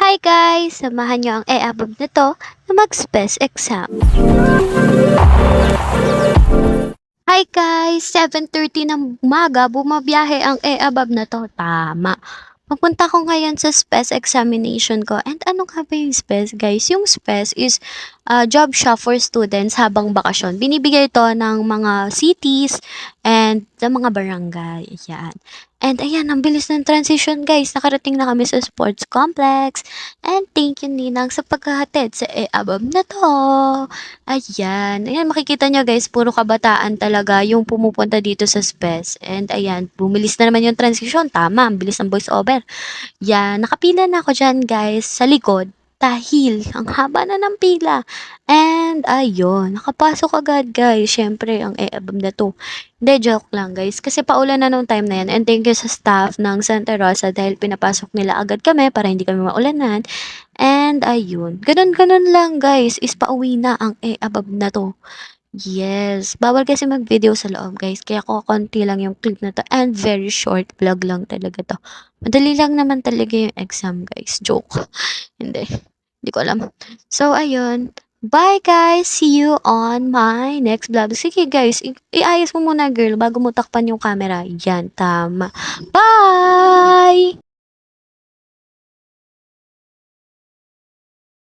Hi guys! Samahan niyo ang e-above na 'to na mag-SPES exam. Hi guys! 7:30 ng umaga bumabiyahe ang e-above na 'to, tama. Papunta ko ngayon sa SPES examination ko and ano nga ba yung SPES guys? Yung SPES is job shop for students habang bakasyon. Binibigay ito ng mga cities and sa mga barangay, ayan. And ayan, ang bilis ng transition guys. Nakarating na kami sa sports complex. And thank you Ninang sa paghahatid sa e-above na 'to. Ayan, ayan makikita niyo guys, puro kabataan talaga yung pumupunta dito sa SPES. And ayan, bumilis na naman yung transition, tama, ang bilis ng voice over. Yan, nakapila na ako diyan guys sa likod dahil ang haba na ng pila. And ayun, nakapasok agad guys. Siyempre, ang e-above na 'to. Hindi, joke lang guys. Kasi paulan na nung time na yan. And thank you sa staff ng Santa Rosa dahil pinapasok nila agad kami para hindi kami maulanan. And ayun, ganun-ganun lang guys, is pauwi na ang e-above na 'to. Yes, bawal kasi mag-video sa loob guys, kaya kokonti lang yung clip na 'to and very short vlog lang talaga 'to. Madali lang naman talaga yung exam guys, joke. Hindi, hindi ko alam. So ayun, bye guys, see you on my next vlog. Sige guys, iayos mo muna girl bago mo takpan yung camera. Yan, tama. Bye!